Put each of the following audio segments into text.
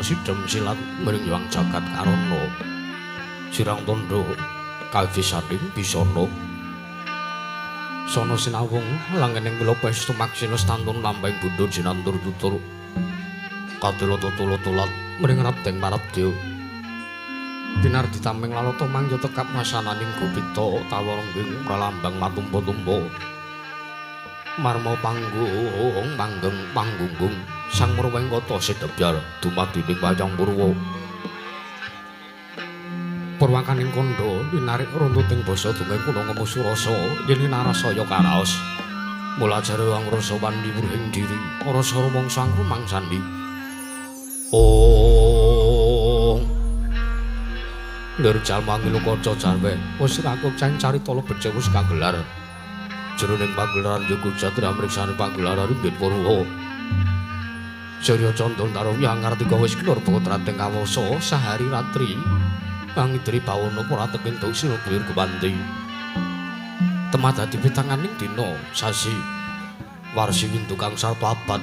Sidhem silat mringyang jagat karana sirang tondo kawisaning bisana sono sinawung langening mila pesta maksina stantun lambang bundur jinandur tutur kadulata-tulatulat mring rabdeng maradya binar ditameng lalata mangya tekap masananing gopita tawarengging pralambang matumpa-tumpa marma panggung panggunggung sang Murwengkata Sedebyar dumadining wayang Purwa purwakaning kandha winarik runtuting basa dongeng kuna ngemu surasa yen narasaya karaos mula jare angrasa wandi wruhing diri rasa rumangsa rumang sandi lir jalma ngilu kaca jarwe wis rakup cang carita lebet wis kagelar jroning pagelaran Yoga Jatra mriksani pagelaran Ringgit Purwa Surya Candra Tarawiyang ngartika wis kelur putrating kawasa sahari ratri pangidri bawana ora tekin dosa dhuwur kewanti temadadi pitanganing dina sasi warsi windu kang sarta abad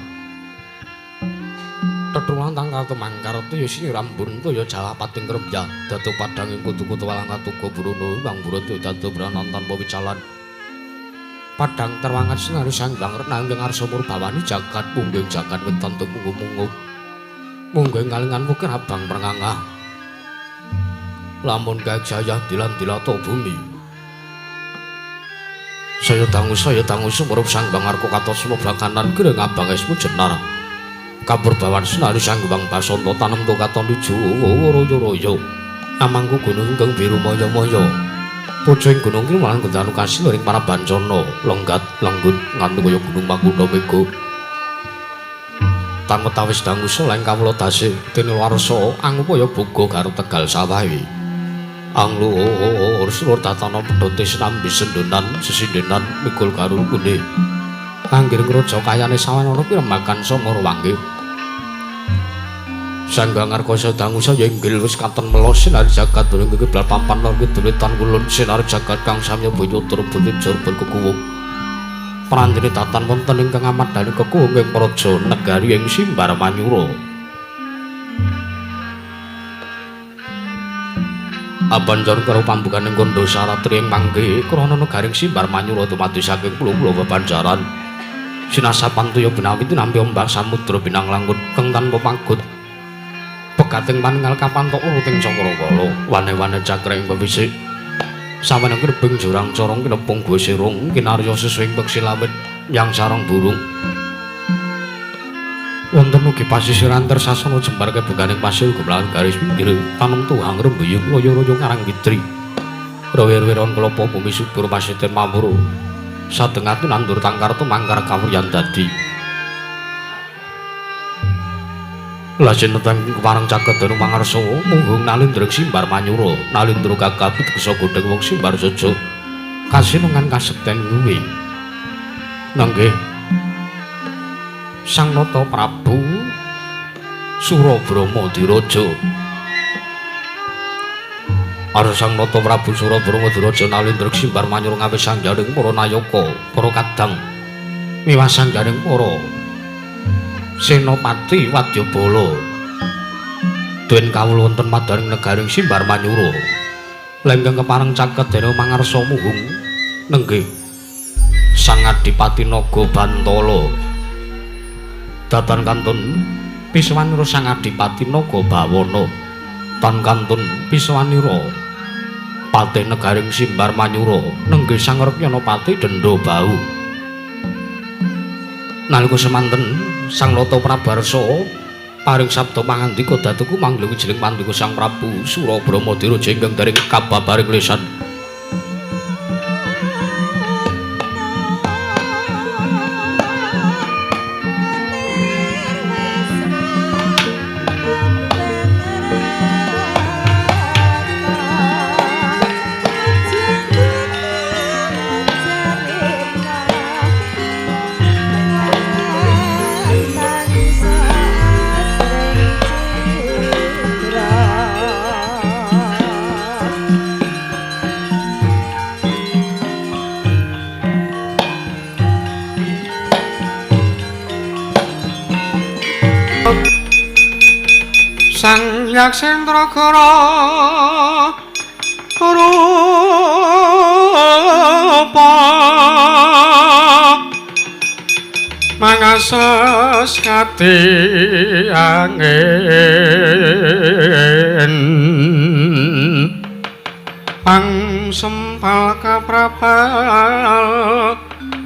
tetulan tangkal temangkarta ya sinirambun kaya Jawa pating krembyah dadu padhang ing kutu-kutu walang katuga Brana Wang Brata dadu branan tanpa wicalan padang terwangat sinari sangbang renanging arsa murbawani jagat pungging jagat wetan tunggu-munggu mungging kalingan mungkin abang perngangah lamun gajayah dilan-dilata bumi saya tangu sumurup sangbang arko katos mubakanan kira ngabang esmu jenar kabur bawan sinari sangbang basonto tanem to katon dijo royo-royo amangku gunung ingkang biru moyo-moyo Pucing gunung iki malah gendanu kasil ring para bancana lenggat lenggut nganti kaya gunung Makuna Mega. Tan wetawis dangu seleng kawula tasih tinularsa angupaya boga karo Tegal Sawahi. Anglu urus-urus tatana pedhote sinambi sendonan sesindenan mikul karo gune. Anggir ngraja kayane sawanana pirembakan Samara Wangge. Sanggang Arkosa dangu saya inggil wis katon melos sinari jagat durung kebal papan lan kedulitan kulun sinari jagat kang samya boyo tur bunjur berkekuwung. Prandene tatan wonten ingkang amat dali kekuwung ing praja negari ing Simbar Manyura. Abanjar karo pambukaning kandha saratri ing mangke krana negaring Simbar Manyura dumadi saking pulo-pulo bebanjaran. Sinasapan tuya benawi tinampi ombak samudra binang langkut kang tanpa pagut. Pegating paningal kapantok uruting cakrakala wane-wane cakring pewisik saweneng gerbing jurang corong kinepung gue sirung kinarya sesuing peksi lawit yang sarang burung wonten ugi pasisiran tersasana jembar kebukaning pasir gumlahan garis pinggir tanem tuang rembuyung loyo-loyo ngarang witri rawir-wiron kelapa bumi subur pasiten mamuru sadengah nandur tangkar tumangkar kawuryan dadi Lajen tentang keparang caket dan mangarso mungung nalindreng Simbar Manyura nalindro kakabut kesa godheng wong Simbar Jojo kasinungan kasekten luwi nanggih Sang Nata Prabu Surabrama Diraja Ara Sang Nata Prabu Surabrama Diraja nalindreng Simbar Manyura ngawis sangjaring para nayaka para kadang miwah sangjaring para Senopati Wadyabala duen kawula wonten madaring negaring Simbar Manyura lenggeng kepareng caket dene mangarsa muhung nenggih Sang Adipati Naga Bantala datan kantun piswanira Sang Adipati Naga Bawana tan kantun piswanira Patih Negaring Simbar Manyura nenggih Sang Rekyanapati Dendha Bau. Nalika semanten Sang Nata Prabarsa paring sabda pangandika datuku manggil wijiling pandika Sang Prabu Surabramadiraja ingkang daring kababaring lesan. Sang Yaksendragara rupa mangasos kati angin pangsempal kaprapal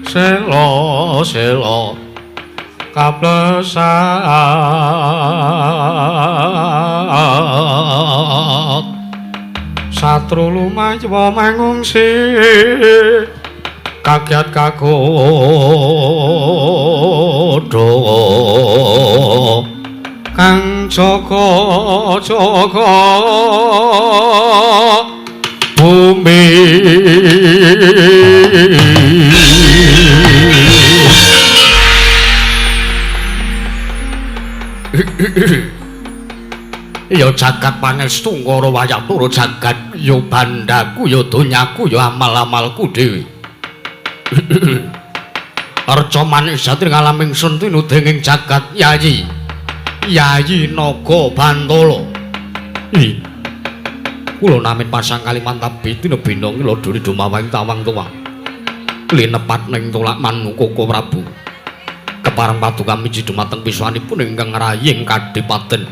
selo kaplesat satru lumawa mangungsi kagiat kagodha kang jaga bumi ya jagat pangestu ngara wayah turu jagat ya bandaku ya donyaku ya amal-amalku dhewe. Arca manik satri ngalaming sun tinuding ing jagat Yayi Naga Bantala. Kula namit pasang Kalimantan Bitina bina ngilodoni dumawahing tawang tuwa linepat ning tolak Manukaka Prabu kepareng paduka miji dumateng piswanipun ingkang ngraying kadipaten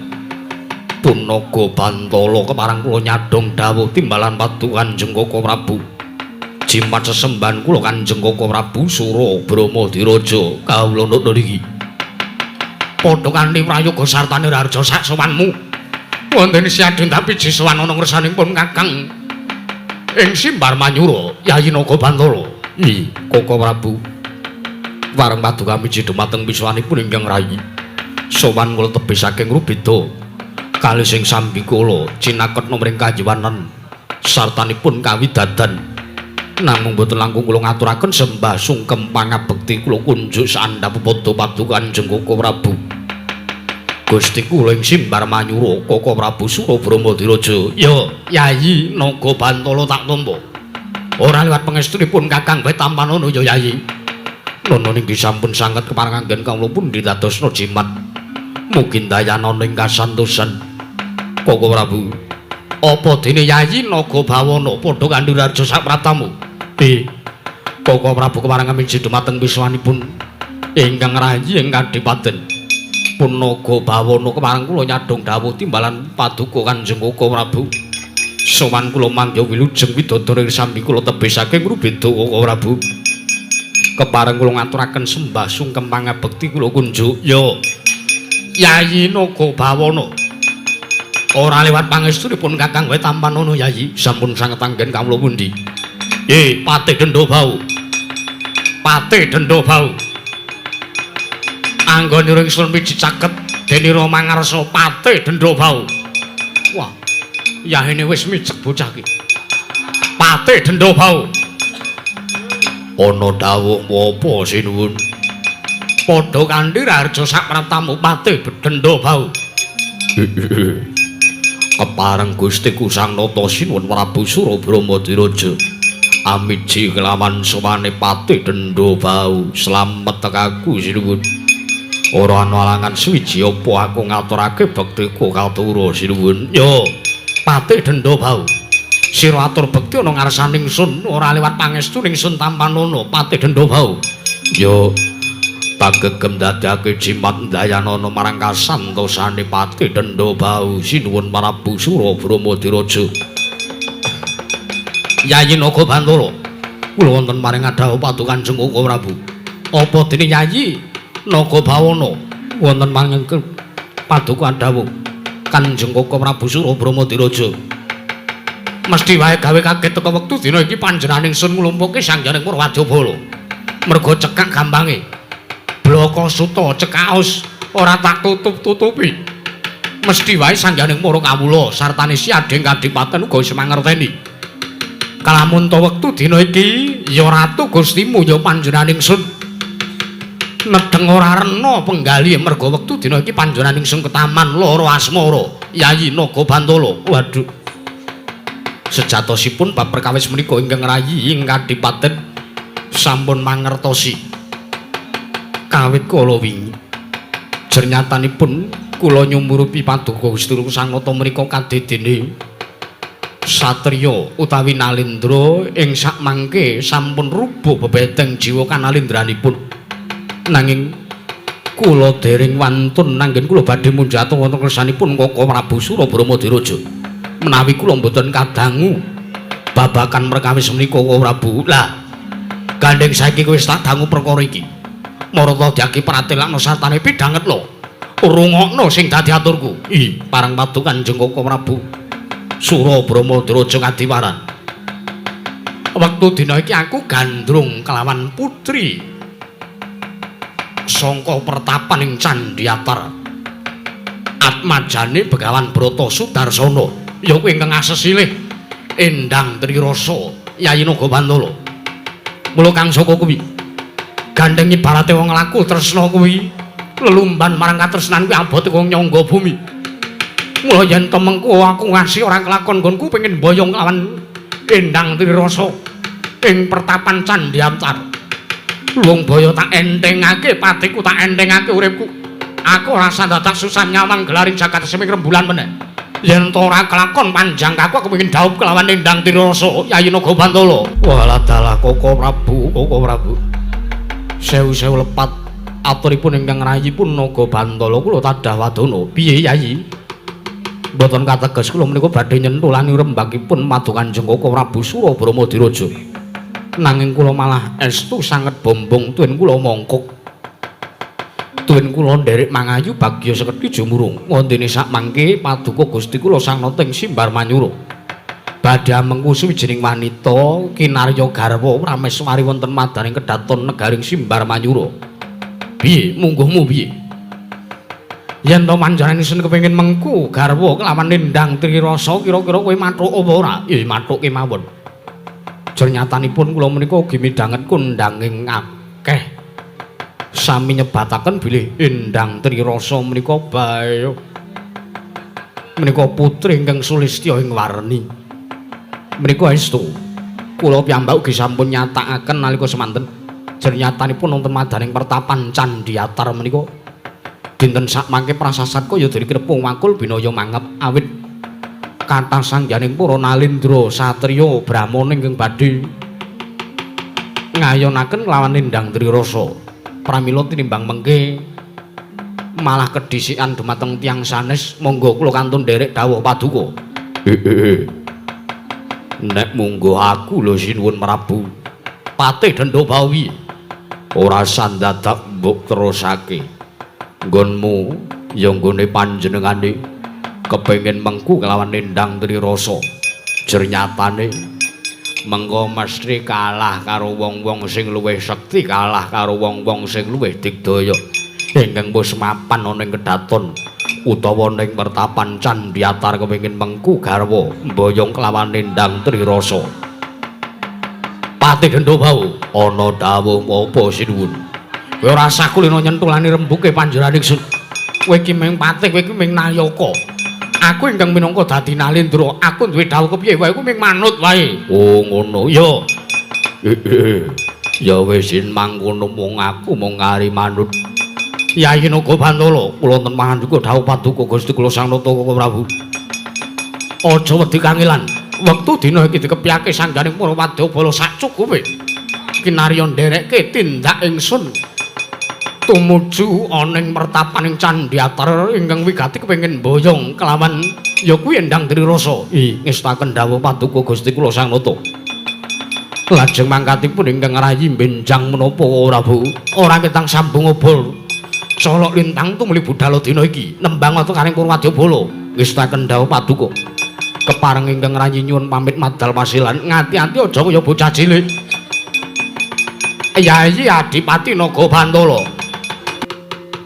Punaga Bantala kepareng kula nyadong dawuh timbalan padukan Jenggaka Prabu jimat sesembahan kula Kanjeng Kaka Prabu Surabramadiraja kawula nukna niki padha kanthi prayoga sartane raharja sak sowanmu wonten siadun tapi jisowan ana ngersanipun Kakang ing Simbar Manyura Yayi Naga Bantala. Kaka Prabu wareng paduka miji dumateng piswanipun ingkang rayi sowan kula tebih saking Rubeda kalih sing sambi kula cinaketna mring kajiwanan sartanipun kawidadan namung boten langkung kula ngaturaken sembah sungkem pangabekti kula kunjuk sandhap padha padukan Jenggaka Prabu Gusti kula ing Simbar Manyura Kaka Prabu Surabramadiraja ya Yayi Naga Bantala tak tampa ora liwat pangestunipun Kakang wae tampanono ya Yayi. Nono ninggi sampun sanget kepareng anggen kawula pun ditadosna jimat mugi dayanana ing kasantosan Kaka Prabu. Apa dene Yayi Naga Bawana padha kanthi raja sak pratamu? Kaka Prabu kepareng miji dumateng piswanipun ingkang rayi ing Kadipaten Punaga Bawana kepareng kula nyadong dawuh timbalan paduka Kanjeng Kaka Prabu. Sowan kula mangya wilujeng widodara sambi kula tebih saking Rubeda Kaka Prabu. Kepareng kula ngaturaken sembah sungkem pangabekti kula kunjuk ya Yayi Naga Bawana ora liwat pangestunipun Kakang wae tampanono Yayi sampun sanget anggen kawula pundi Patih Dendha Bau anggonipun ingsun miji caket denira mangarsa Patih Dendha Bau. Wah yahene wis mijek bocah ki Patih Dendha Bau. Ana dawuh apa sinuwun? Padha kanthi raharja sak pratamu Patih Dendha Bau. Kepareng Gustiku Sang Nata Sinuwun Prabu Surabramadiraja amiji kelawan sowane Patih Dendha Bau slamet tekaku sinuwun. Ora ana alangan suwiji apa aku ngaturake bektiku katura sinuwun. Ya Patih Dendha Bau. Sira atur bekti ana ngarsaning Sun ora liwat pangestu ning Sun Tampanana Pati Dendobau. Yo pagegem dadake jimat Dayanana marang kasantosane Pati Dendobau sinuwun Prabu Sura Bramadiraja. Yayi Naga Bantala, kula wonten maring adhawa padukan Kanjeng Koko Prabu. Apa dene Yayi Naga Bawana wonten maring paduka adhawa Kanjeng Koko Prabu Sura Bramadiraja. Mesti wae gawe kaget teka wektu dina iki panjenenganing Sun nglumpuhke Sanghyang Purwadabala. Merga cekak gampange. Blaka suta cekaos ora tak tutup-tutupi. Mesti wae Sanghyang Para Kawula sartane Siading Kadipaten uga wis mangerteni. Kalamun ta wektu dina iki ya ratu Gustimu ya panjenenganing Sun nedeng ora rena penggali merga wektu dina iki panjenenganing Sun ketaman lara asmara Yayi Naga Bantala. Waduh. Sejatosipun bab perkawis menika ingkang rayi ing Kadipaten sampun mangertosi. Kawit kala wingi jernyatanipun kula nyumurupi paduka Gusti Sang Nata menika kadedene satriya utawi Nalendra ing sakmangke sampun rubuh bebeteng jiwa kanalendranipun. Nanging kula dereng wantun nanggen kula badhe munjata wonten kersanipun Koko Prabu Sura Bramadiraja. Menawi kula mboten kadangu babakan perkawis menika Koko Prabu. Lah gandeng saiki wis tak dangu perkara iki. Marata diaki pratelakna sartane pidhanget lho. Rungokno sing dadi aturku. Ih, parang padukan Kanjeng Koko Prabu Sura Bramadiraja kadiwaran. Wektu dina iki aku gandrung kelawan putri sangka pertapan ing Candhiatar. Atmajane Begawan Brata Sudarsana. Ya kuwi ingkang asesilih Endang Trirasa Yayi Naga Bantala. Mula kang saka kuwi gandeng ibarate wong laku tresna kuwi lelumban marang katresnan kuwi abot wong nyangga bumi. Mula yen temengku aku ngasih ora kelakon nggonku pengin boyong lawan Endang Trirasa ing pertapan Candhiatar. Luwung boyo tak entengake patiku tak entengake uripku. Aku rasa dadak susah nyawang gelaring jagat seming rembulan meneh. Yen to ora kelakon panjang kaku aku pengin dhaup kelawan Endang Trirasa Yayi Naga Bantala. Walah dalah Koko Prabu. Sewu-sewu lepat aturipun ingkang rayipun Naga Bantala kula tadah wadana. Piye Yayi? Mboten kateges kula menika badhe nyentulani rembagipun paduka Kanjeng Koko Prabu Sura Bramadiraja. Nanging kula malah estu sanget bombong tuwin kula mongkok. Tuwin kula nderek mangayu bagya sekedhi jumurung wondene sakmangke paduka Gusti kula Sang Nata ing Simbar Manyura badhe amengku suwijining wanita kinarya garwa prameswari wonten madaning kedaton negaring Simbar Manyura. Piye mungguhmu piye? Yen to panjenengan isin kepengin mengku garwa kelawan Endang Trirasa kira-kira kowe mathuk apa ora? Nggih mathuke mawon. Jernyatanipun kula menika ugi midhanget kondanging akeh sami nyebataken bilih Endang Trirasa menika bae menika putri ingkang sulistya ing warni. Menika estu kula piyambak ugi sampun nyatakaken nalika semanten jernyatanipun wonten madaning pertapan Candhiatar menika dinten sakmangke prasasat kaya dari krepung wakul binaya mangep awit kathah sangyaning para Nalendra satriya Brahmana ingkang badhe ngayonaken lawan Endang Trirasa. Pramila tinimbang mengke malah kedhisikan dumateng tiyang sanes monggo kula kantun nderek dawuh paduka. Nek munggo aku lho sinuwun Prabu Pati Dendobau ora sandadak mbok terusake nggonmu ya nggone panjenengane kepengin mengku kelawan Endang Trirasa. Jernyatane mengko mesti kalah karo wong-wong sing luwih sekti, kalah karo wong-wong sing luwih digdaya ingkang wis mapan ana ing kedaton utawa ning pertapan Candhiatar kepengin mengku garwa mboyong kelawan Endang Trirasa. Pati Dendobau ana dawuh apa sinuwun? Kowe ora usah kulino nyentulani rembuke panjenenganing Sun. Kowe iki mung patih, kowe iki mung nayaka. Aku ingkang minangka dadi Nalendra, aku duwe dawuh kepiye wae ku ming manut wae. Oh ngono ya. Ya wis mangkono mung aku mung ngari manut. Yayi Naga Bantala, kula temangan juga dawuh paduka Gusti kula Sang Nata Koko Prabu. Aja wedi kangelan. Wektu dina iki dikepyake sangganing para wadyabala sacukupe. Kinarya nderekke tindak ingsun tumuju ana ing mertapaning Candhiatar ingkang wigati kepengin mboyong kelawan ya kuwi endang Drirasa. Ngestaken dawuh Paduka Gusti kula Sang Nata. Lajeng mangkatipun ingkang rayi benjang menapa Prabu ora ketang sambung obol. Colok lintang tumuli budhal dina iki nembang wonten karing para wadyabala. Ngestaken dawuh Paduka. Kepareng ingkang rayi nyuwun pamit madal pasilan ngati-ati aja kaya bocah cilik. Yayi Adipati Naga Bantala.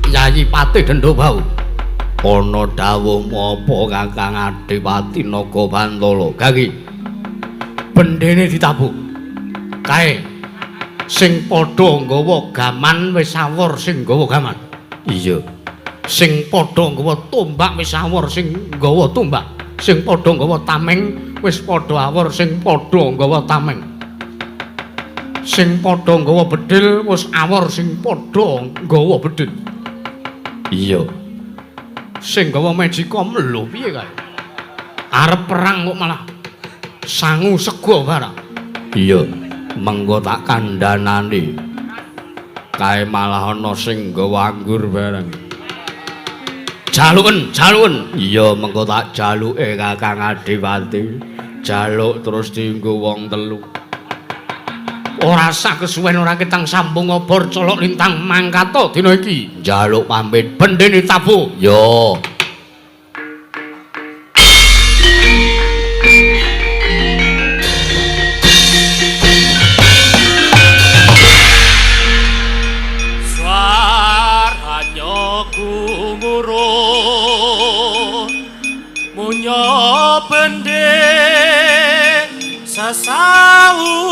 Yayi Patih Dendobau. Ana dawuh apa Kakang Adipati Naga Bantala? Gagi. Bendene ditabuk. Kae sing padha nggawa gaman wis sawur sing nggawa gaman. Iya. Sing padha nggawa tombak wis sawur sing nggawa tombak. Sing padha nggawa tameng wis padha awur sing padha nggawa tameng. Sing padha nggawa bedhil wis awur sing padha nggawa bedhil. Iya. Sing nggawa Magicom lho piye kae? Arep perang kok malah sangu sego barang. Iya, mengko tak kandhanane. Kae malah ana sing nggawa anggur barang. Jaluken, jaluken. Iya, mengko tak jaluke Kakang Adipati. Jaluk terus dienggo wong telu. Ora sak kesuwen ora ketang sambung obor colok lintang mangkata dina iki. Jaluk pamit bendene tabuh. Yo. Suaranya gumurun munyo bende sasauran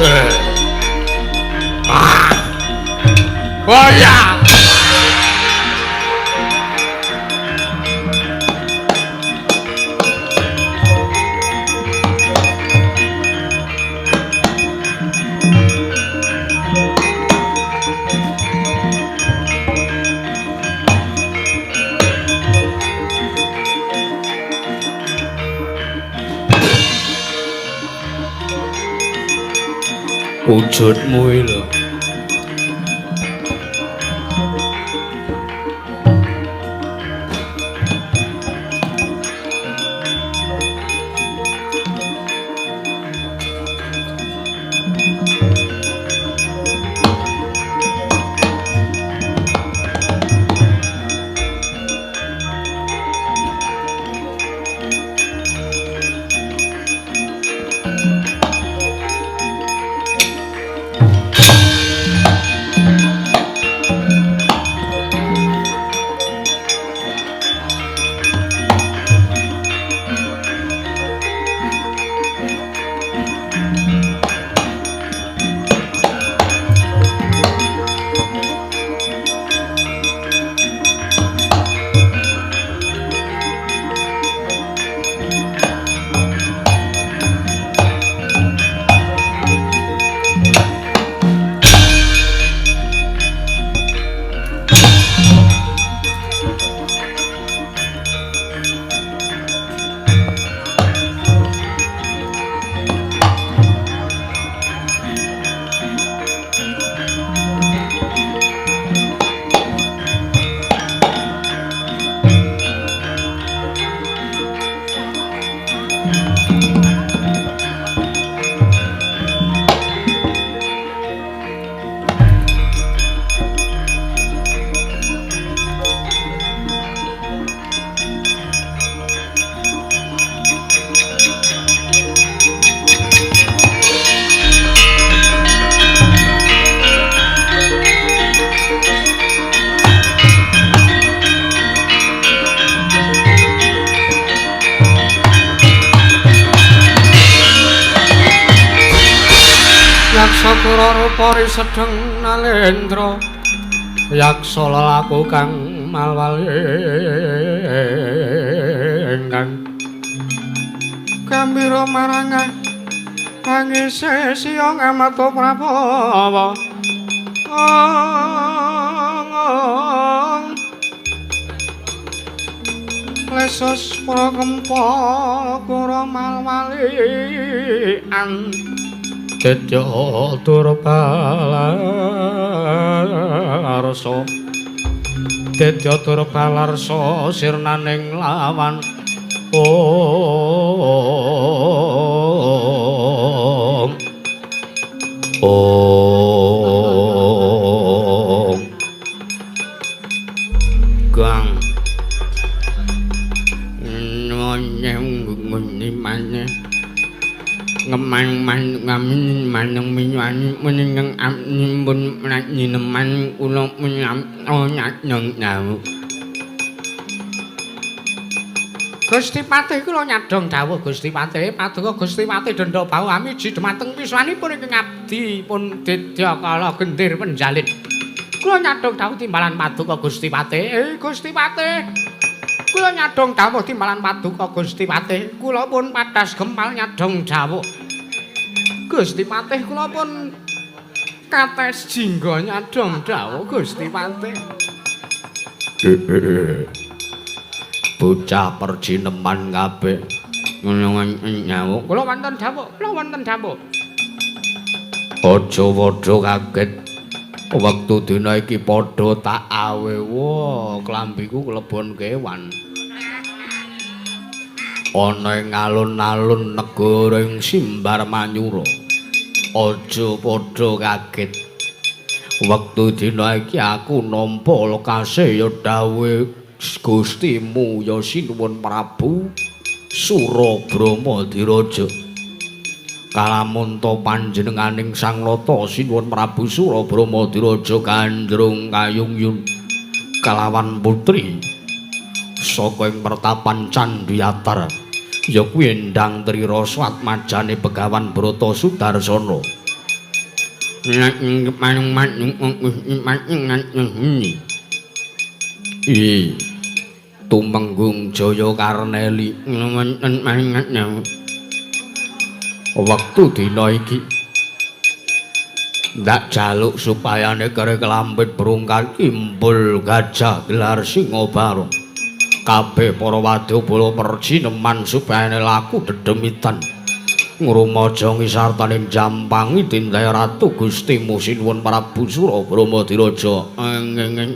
Oh ya. Wujudmu lho. Sakura rupa sedeng nalendra yaksa lelaku kang malwaling gambira marang angise siya ngamata Prabawa lesos prakempa kura malwalian Tetya Durbalarsa Tetya Durbalarsa sirnaning lawan Om Gang Nyem ngemang ngamin maneng minyani meneng nimbun nyineman kula menyam nyat nang nyawu Gusti Patih kula nyadong dawuh Gusti Patih paduka Gusti Patih Denda Bahu amiji dhumateng piswanipun ingkang abdi pun Dedya Kala Gendir Penjalin kula nyadong dawuh timbalan paduka Gusti Patih Gusti Patih kula nyadong dawuh timbalan paduka Gusti Patih kula pun padas gempal nyadong dawuh Gusti Patih kula pun kates jingga nyadong dawuh Gusti Patih bocah perjineman kabeh ngono nyawu kula wonten dawuh aja padha kaget wektu dina iki padha tak awe klambiku klebon kewan ana ing alun-alun negara ing Simbar Manyura aja padha kaget wektu dina iki aku nampa lokase ya dawuh Gustimu ya Sinuwun Prabu Surabramadiraja kalamunta panjenenganing Sang Nata Sinuwun Prabu Surabramadiraja gandrung kayungyun kalawan putri saka ing pertapan Candhiyatar ya kuwi Endang Triraswat majane Begawan Brata Sudarsana Tumenggung Jaya Karneli wektu dina iki ndak jaluk supaya negara kelambit berungkar kimbul gajah gelar Singobaro kabeh para wadyabala perjineman supaya laku dedemitan ngrumaja ngisartaning jampangi tindai ratu Gusti Musinuwun Prabu Surabrama Diraja ageng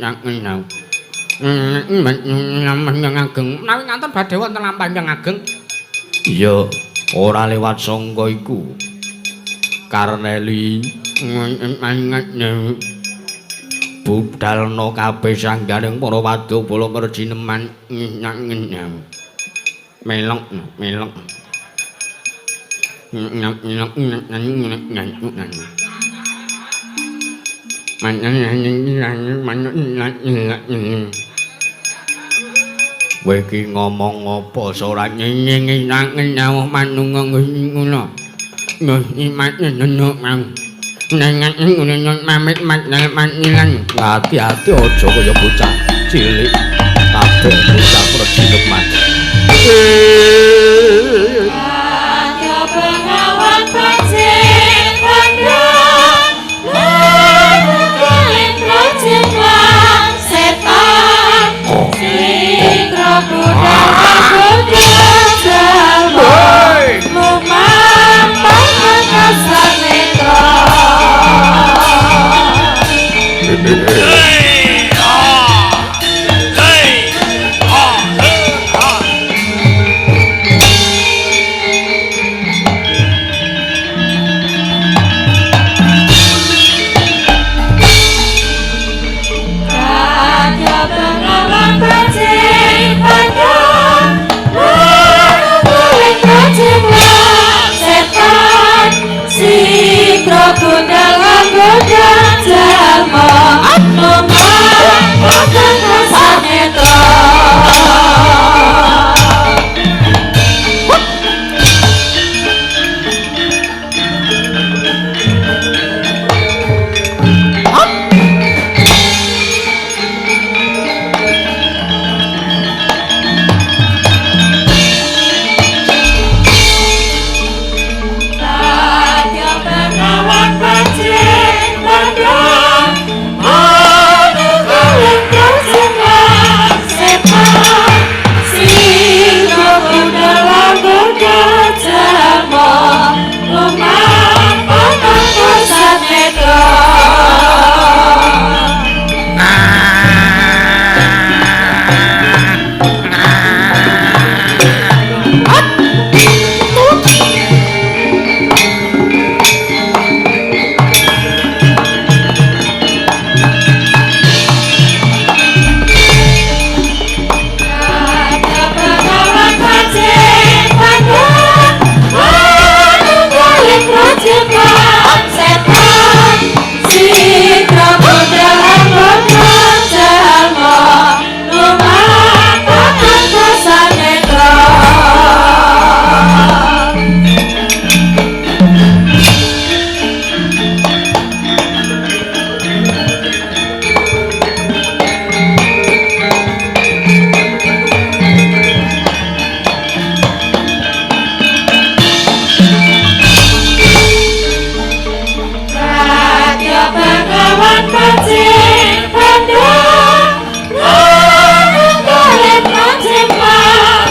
menawi nganten badhe wonten lampahing ageng iya ora lewat sangka iku Karneli budalna kabeh sangganing para wadyabala perjineman melok kowe iki ngomong apa ora nyenging nyawa manung ngono hati-hati aja kaya bocah cilik kabeh bocah perjineman pengawan pancen pandang menggaleng projeman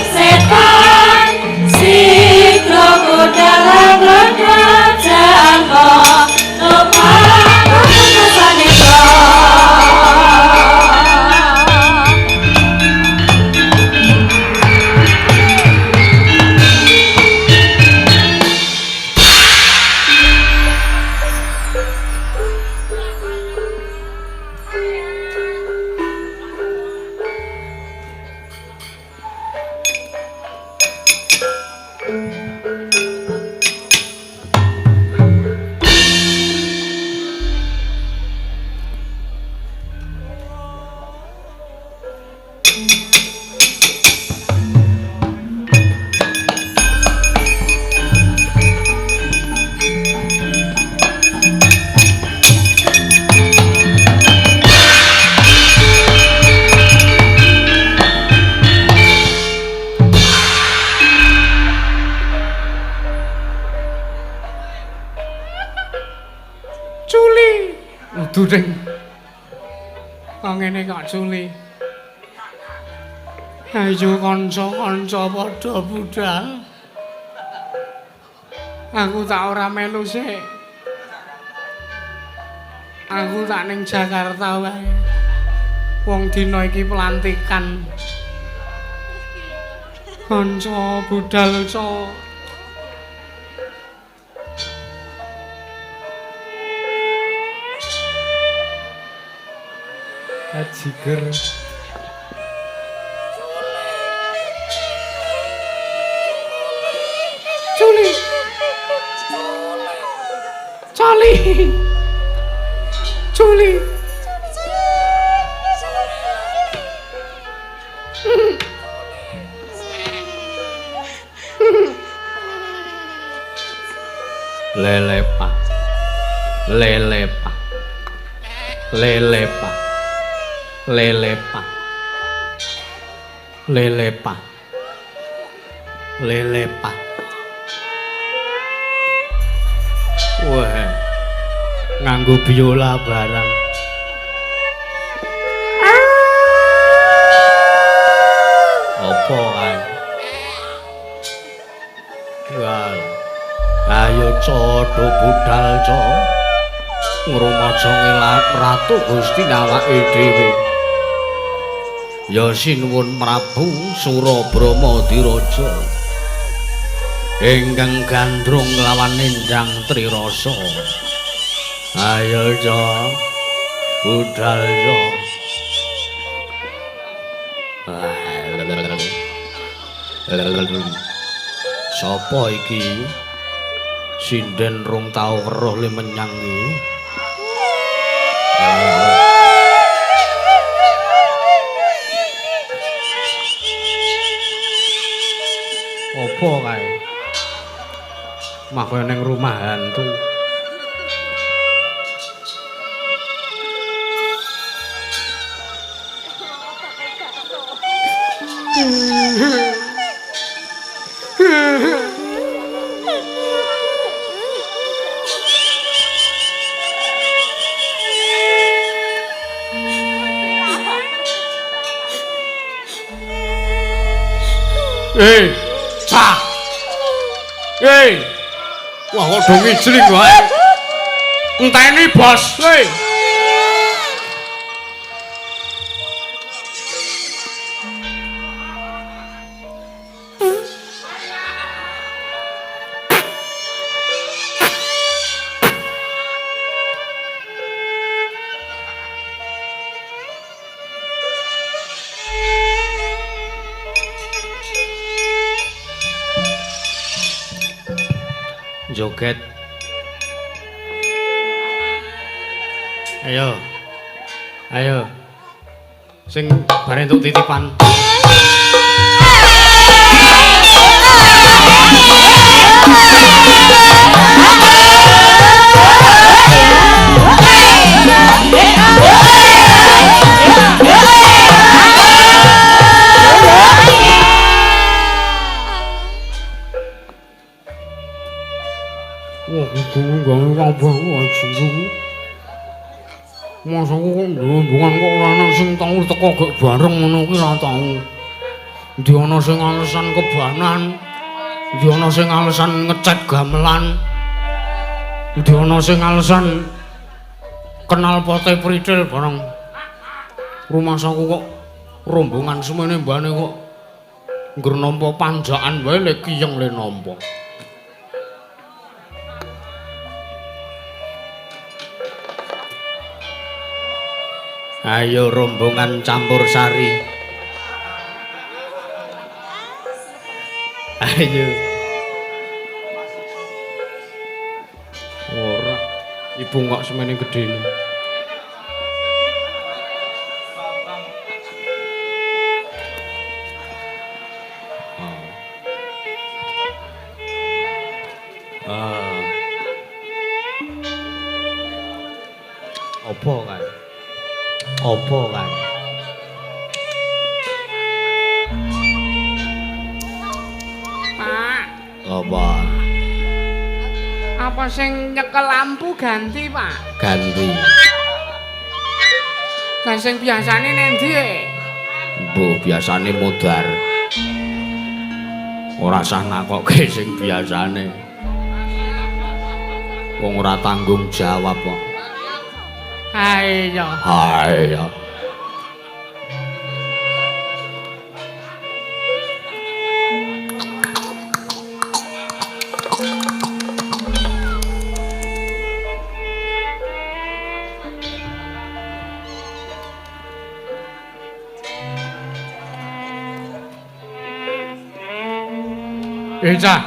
setan sing krokodil krokodil jalma lumampah makasan netra sing kok ngene kok Juli. Ayo kanca-kanca padha budal. Aku tak ora melu sik. Aku tak ning Jakarta wae. Wong dina iki pelantikan. Kanca budal co. Ajiger. Juli. Juli. Juli. Lelepa. Lelepa. Lelepa. Lelepa. Lelepa. Lelepa. Wah. Nganggo biola barang. Apa kae? Wah. Ayo codho budal co. Ngrumaja ngelat ratu Gusti awake dhewe. Ya sinuwun Prabu Surabrama Diraja. Ingkang gandrung lawan Endang Trirasa. Ayo co budal co. Sapa iki? Sinden rong tau weruh le menyang iki. Apa kae? Mah koyo ning rumah hantu. Cah. Wah kok do ngijling wae. Enteni bos, joget. Ayo. Ayo. Sing bare entuk titipan. Wah, aku gak kabeh wae. Masa kok ndungan kok ora ana sing tau teko gek bareng ngono kuwi ora tau. Ndi ana sing alesan kebanan. Ndi ana sing alesan ngecat gamelan. Ndi ana sing alesan kenal pote pridil bareng. Rumasaku kok rombongan semene mbane kok ngger nampa panjakan wae lek kiyeng le nampa. Ayo rombongan campur sari. Ayo. Ora, ibu kok semene gedene. Apa kae? Apa kae? Pak, Apa? apa sing nyekel lampu ganti, Pak? Ganti. Lah sing biasane nendi? Mbuh biasane modar. Ora sah nakokke sing biasane. Wong ora tanggung jawab kok. Ayo. Ayo. Cah.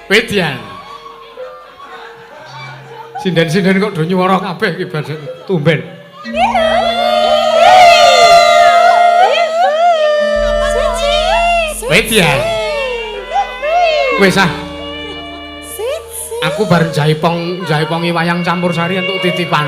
Wedian. Sinden-sinden kok do nyuwara kabeh iki bar tumben. Wedian. Wis ah. Aku bar jaipongi wayang campursari entuk titipan.